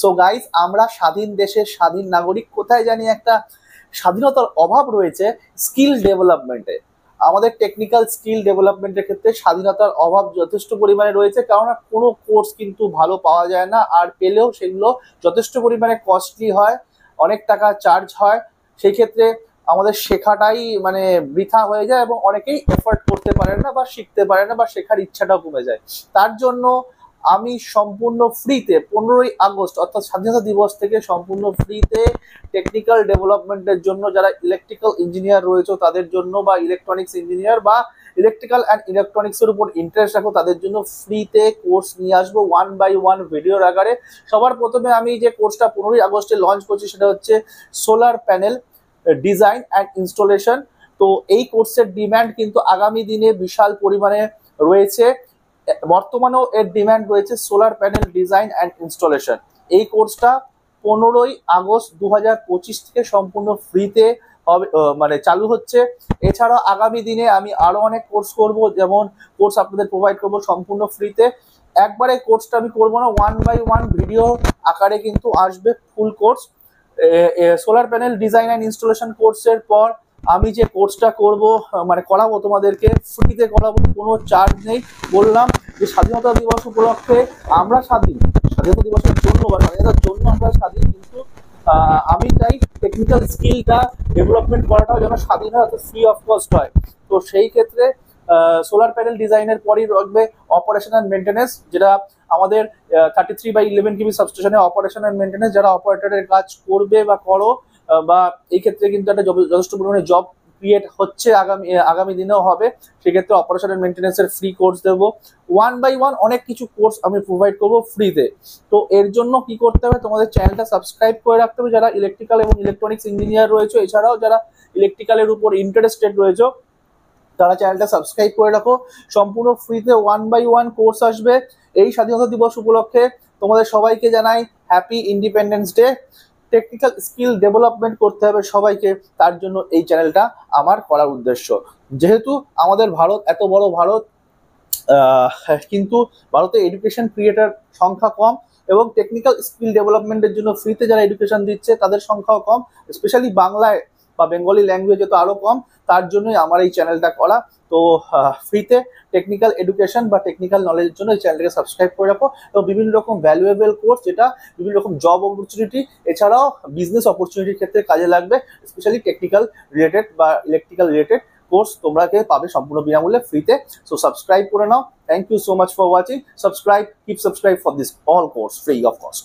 So guys, আমরা স্বাধীন দেশের স্বাধীন নাগরিক, কোথায় জানি একটা স্বাধীনতার অভাব রয়েছে স্কিল ডেভেলপমেন্টে। আমাদের টেকনিক্যাল স্কিল ডেভেলপমেন্টের ক্ষেত্রে স্বাধীনতার অভাব যথেষ্ট পরিমাণে রয়েছে, কেননা কোনো কোর্স কিন্তু ভালো পাওয়া যায় না, আর পেলেও সেগুলো যথেষ্ট পরিমাণে কস্টলি হয়, অনেক টাকা চার্জ হয়। সেই ক্ষেত্রে আমাদের শেখাটাই মানে বৃথা হয়ে যায় এবং অনেকেই এফোর্ট করতে পারে না বা শিখতে পারে না বা শেখার ইচ্ছাটাও কমে যায়। তার জন্য আমি সম্পূর্ণ ফ্রিতে 15ই আগস্ট অর্থাৎ স্বাধীনতা দিবস থেকে সম্পূর্ণ ফ্রিতে টেকনিক্যাল ডেভেলপমেন্টের জন্য যারা ইলেকট্রিক্যাল ইঞ্জিনিয়ার রয়েছে তাদের জন্য, বা ইলেকট্রনিক্স ইঞ্জিনিয়ার বা ইলেকট্রিক্যাল অ্যান্ড ইলেকট্রনিক্সের উপর ইন্টারেস্ট রাখো তাদের জন্য ফ্রিতে কোর্স নিয়ে আসবো 1 by 1 ভিডিওর আকারে। সবার প্রথমে আমি যে কোর্সটা 15ই আগস্টে লঞ্চ করছি সেটা হচ্ছে solar panel design and installation. তো এই কোর্সের ডিমান্ড কিন্তু আগামী দিনে বিশাল পরিমাণে রয়েছে, বর্তমানেও এর ডিমান্ড রয়েছে solar panel design and installation. এই কোর্সটা 15ই আগস্ট 2025 থেকে সম্পূর্ণ ফ্রিতে হবে, মানে চালু হচ্ছে। এছাড়াও আগামী দিনে আমি আরো অনেক কোর্স করব, যেমন কোর্স আপনাদের প্রোভাইড করব সম্পূর্ণ ফ্রিতে। একবারে কোর্সটা আমি করবো না, 1 by 1 ভিডিও আকারে কিন্তু আসবে full course. Solar panel design and installation কোর্সের পর আমি যে কোর্সটা করব মানে করাবো তোমাদেরকে ফ্রিতে করাবো, কোনো চার্জ নেই। বললাম যে স্বাধীনতা দিবস উপলক্ষে আমরা স্বাধীন, স্বাধীনতা দিবসের জন্য বা স্বাধীনতার জন্য আমরা স্বাধীন, কিন্তু আমি চাই টেকনিক্যাল স্কিলটা ডেভেলপমেন্ট করাটাও যেন স্বাধীন হয়, ফ্রি অফ কস্ট হয়। তো সেই ক্ষেত্রে সোলার প্যানেল ডিজাইনের পরই রাখবে অপারেশন অ্যান্ড মেনটেন্যান্স, যেটা আমাদের 33/11 কেবি সাবস্টেশনে অপারেশন অ্যান্ড মেনটেন্যান্স যারা অপারেটরের কাজ করবে বা করো, বা এই ক্ষেত্রে কিন্তু একটা যথেষ্ট পরিমাণে জব ক্রিয়েট হচ্ছে, আগামী দিনেও হবে। সেক্ষেত্রে অপারেশন অ্যান্ড মেনটেন্যান্সের ফ্রি কোর্স দেবো। 1 by 1 অনেক কিছু কোর্স আমি প্রোভাইড করবো ফ্রিতে। তো এর জন্য কি করতে হবে, তোমাদের চ্যানেলটা সাবস্ক্রাইব করে রাখতে হবে যারা ইলেকট্রিক্যাল এবং ইলেকট্রনিক্স ইঞ্জিনিয়ার রয়েছে, এছাড়াও যারা ইলেকট্রিক্যালের উপর ইন্টারেস্টেড রয়েছে তারা চ্যানেলটা সাবস্ক্রাইব করে রাখো। সম্পূর্ণ ফ্রিতে 1 by 1 কোর্স আসবে এই স্বাধীনতা দিবস উপলক্ষে। তোমাদের সবাইকে জানাই happy independence day. Technical skill development করতে হবে সবাইকে, তার জন্য এই চ্যানেলটা আমার করার উদ্দেশ্য। যেহেতু আমাদের ভারত এত বড় ভারত, কিন্তু ভারতে এডুকেশন ক্রিয়েটার সংখ্যা কম এবং টেকনিক্যাল স্কিল ডেভেলপমেন্টের জন্য ফ্রিতে যারা এডুকেশন দিচ্ছে তাদের সংখ্যাও কম, স্পেশালি বাংলায় বা বেঙ্গলি ল্যাঙ্গুয়েজে তো আরো কম। তার জন্যই আমার এই চ্যানেলটা করা। তো ফ্রিতে টেকনিক্যাল এডুকেশন বা টেকনিক্যাল নলেজের জন্য এই চ্যানেলটাকে সাবস্ক্রাইব করে রাখো, এবং বিভিন্ন রকম ভ্যালুয়েবল কোর্স যেটা বিভিন্ন রকম জব অপরচুনিটি এছাড়াও বিজনেস অপরচুনিটির ক্ষেত্রে কাজে লাগবে, স্পেশালি টেকনিক্যাল রিলেটেড বা ইলেকট্রিক্যাল রিলেটেড কোর্স তোমরা পাবে সম্পূর্ণ বিনামূল্যে ফ্রিতে। সো সাবস্ক্রাইব করে নাও। Thank you so much for watching. Subscribe, keep subscribe for this all course free of cost.